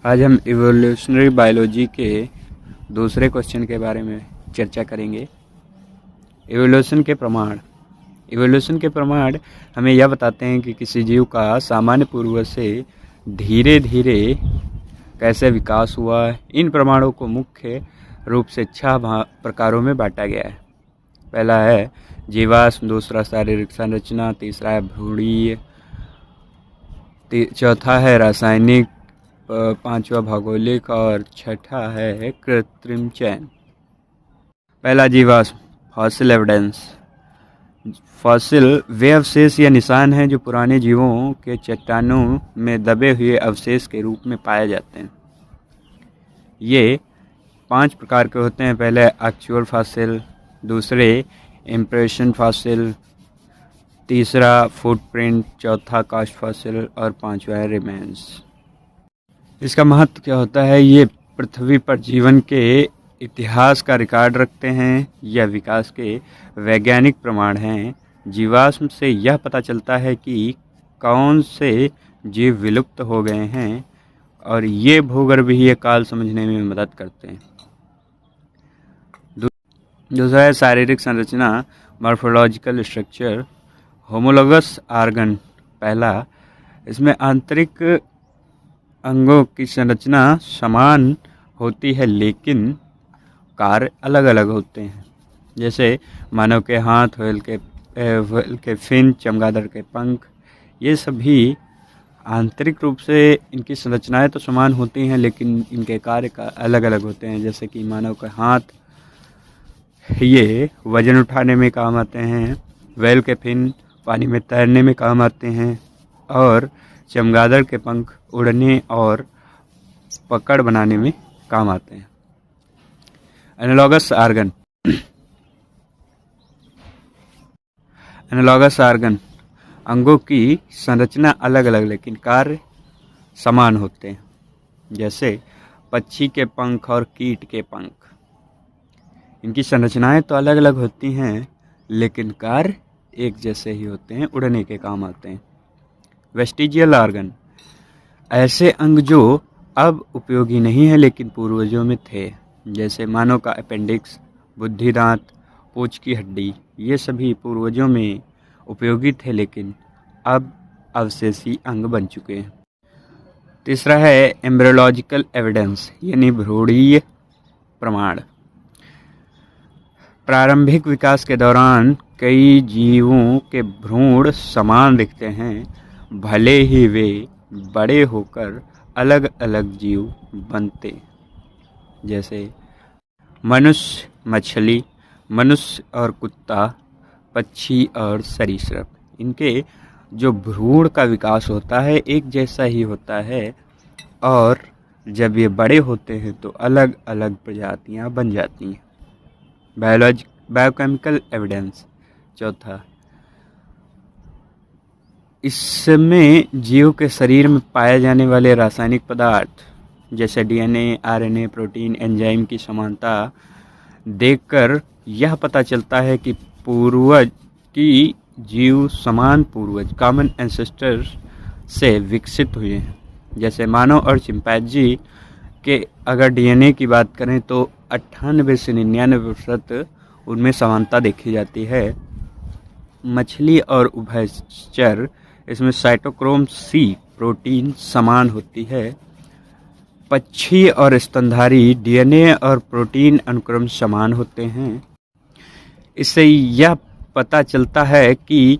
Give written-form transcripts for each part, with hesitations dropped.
आज हम evolutionary biology के दूसरे क्वेश्चन के बारे में चर्चा करेंगे। इवोल्यूशन के प्रमाण हमें यह बताते हैं कि किसी जीव का सामान्य पूर्वज से धीरे धीरे कैसे विकास हुआ। इन प्रमाणों को मुख्य रूप से 6 प्रकारों में बांटा गया है। पहला है जीवाश्म, दूसरा शारीरिक संरचना, तीसरा है भ्रूणीय, चौथा है रासायनिक, पांचवा भौगोलिक और छठा है कृत्रिम चयन। पहला जीवाश्म, फॉसिल एविडेंस। फॉसिल वे अवशेष या निशान हैं जो पुराने जीवों के चट्टानों में दबे हुए अवशेष के रूप में पाए जाते हैं। ये 5 प्रकार के होते हैं। पहले एक्चुअल फॉसिल, दूसरे इम्प्रेशन फॉसिल, तीसरा फुटप्रिंट, चौथा कास्ट फॉसिल और पांचवा है रिमेन्स। इसका महत्व क्या होता है? ये पृथ्वी पर जीवन के इतिहास का रिकॉर्ड रखते हैं या विकास के वैज्ञानिक प्रमाण हैं। जीवाश्म से यह पता चलता है कि कौन से जीव विलुप्त हो गए हैं और ये भूगर्भीय काल समझने में मदद करते हैं। दूसरा है शारीरिक संरचना, मॉर्फोलॉजिकल स्ट्रक्चर। होमोलोगस ऑर्गन पहला, इसमें आंतरिक अंगों की संरचना समान होती है लेकिन कार्य अलग अलग होते हैं। जैसे मानव के हाथ, व्हेल के फिन, चमगादड़ के पंख, ये सभी आंतरिक रूप से इनकी संरचनाएं तो समान होती हैं लेकिन इनके कार्य का अलग अलग होते हैं। जैसे कि मानव के हाथ ये वजन उठाने में काम आते हैं, व्हेल के फिन पानी में तैरने में काम आते हैं और चमगादड़ के पंख उड़ने और पकड़ बनाने में काम आते हैं। एनालॉगस ऑर्गन अंगों की संरचना अलग अलग लेकिन कार्य समान होते हैं। जैसे पक्षी के पंख और कीट के पंख, इनकी संरचनाएं तो अलग अलग होती हैं लेकिन कार्य एक जैसे ही होते हैं, उड़ने के काम आते हैं। वेस्टिजियल ऑर्गन, ऐसे अंग जो अब उपयोगी नहीं है लेकिन पूर्वजों में थे। जैसे मानव का अपेंडिक्स, बुद्धि दांत, पूंछ की हड्डी, ये सभी पूर्वजों में उपयोगी थे लेकिन अब अवशेषी अंग बन चुके हैं। तीसरा है एम्ब्रियोलॉजिकल एविडेंस यानी भ्रूणीय प्रमाण। प्रारंभिक विकास के दौरान कई जीवों के भ्रूण समान दिखते हैं, भले ही वे बड़े होकर अलग अलग जीव बनते। जैसे मनुष्य, मछली, मनुष्य और कुत्ता, पक्षी और सरीसृप, इनके जो भ्रूण का विकास होता है एक जैसा ही होता है और जब ये बड़े होते हैं तो अलग अलग प्रजातियां बन जाती हैं। बायोकेमिकल एविडेंस चौथा, इसमें जीव के शरीर में पाए जाने वाले रासायनिक पदार्थ जैसे डीएनए, आरएनए, प्रोटीन, एंजाइम की समानता देखकर यह पता चलता है कि पूर्वज की जीव समान पूर्वज कॉमन एंसेस्टर्स से विकसित हुए हैं। जैसे मानव और चिंपैंजी के अगर डीएनए की बात करें तो 98 से 99% उनमें समानता देखी जाती है। मछली और उभयचर, इसमें साइटोक्रोम C प्रोटीन समान होती है। पक्षी और स्तनधारी डीएनए और प्रोटीन अनुक्रम समान होते हैं। इससे यह पता चलता है कि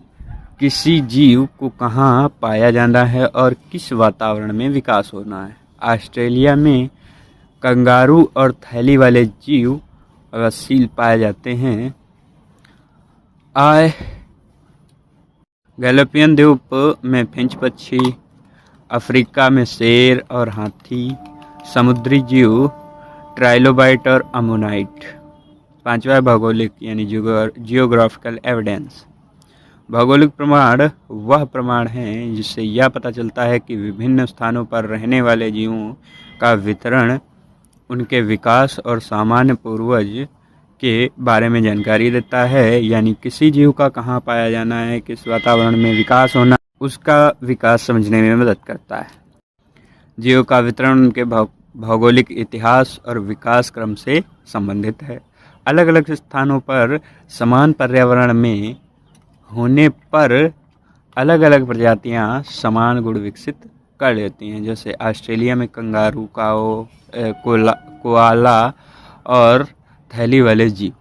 किसी जीव को कहाँ पाया जाना है और किस वातावरण में विकास होना है। ऑस्ट्रेलिया में कंगारू और थैली वाले जीव सील पाए जाते हैं। गैलोपियन द्वीप में फिंच पक्षी, अफ्रीका में शेर और हाथी, समुद्री जीव ट्राइलोबाइट और अमोनाइट। पांचवा भौगोलिक यानी जियोग्राफिकल एविडेंस। भौगोलिक प्रमाण वह प्रमाण हैं जिससे यह पता चलता है कि विभिन्न स्थानों पर रहने वाले जीवों का वितरण उनके विकास और सामान्य पूर्वज के बारे में जानकारी देता है। यानी किसी जीव का कहाँ पाया जाना है, किस वातावरण में विकास होना, उसका विकास समझने में मदद करता है। जीवों का वितरण उनके भौगोलिक इतिहास और विकास क्रम से संबंधित है। अलग अलग स्थानों पर समान पर्यावरण में होने पर अलग अलग प्रजातियां समान गुण विकसित कर लेती हैं। जैसे ऑस्ट्रेलिया में कंगारू, काओ, कोआला और थैली वाले जीव।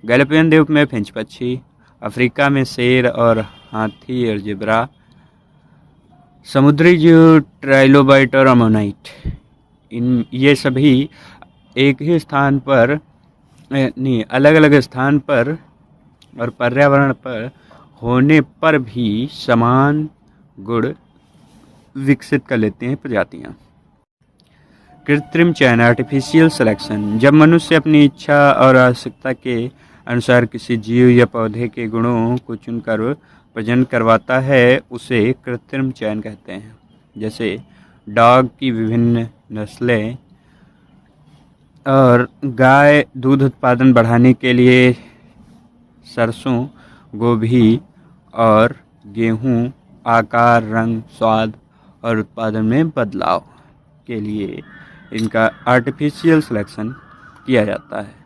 गैलीपियन द्वीप में फिंच पक्षी। अफ्रीका में शेर और हाथी और ज़ेब्रा। समुद्री जीव ट्राइलोबाइट और अमोनाइट। ये सभी एक ही स्थान पर नहीं, अलग अलग स्थान पर और पर्यावरण पर होने पर भी समान गुण विकसित कर लेते हैं प्रजातियां। कृत्रिम चयन, आर्टिफिशियल सिलेक्शन। जब मनुष्य अपनी इच्छा और आवश्यकता के अनुसार किसी जीव या पौधे के गुणों को चुनकर प्रजनन करवाता है, उसे कृत्रिम चयन कहते हैं। जैसे डॉग की विभिन्न नस्लें और गाय दूध उत्पादन बढ़ाने के लिए सरसों, गोभी और गेहूं आकार, रंग, स्वाद और उत्पादन में बदलाव के लिए इनका आर्टिफिशियल सिलेक्शन किया जाता है।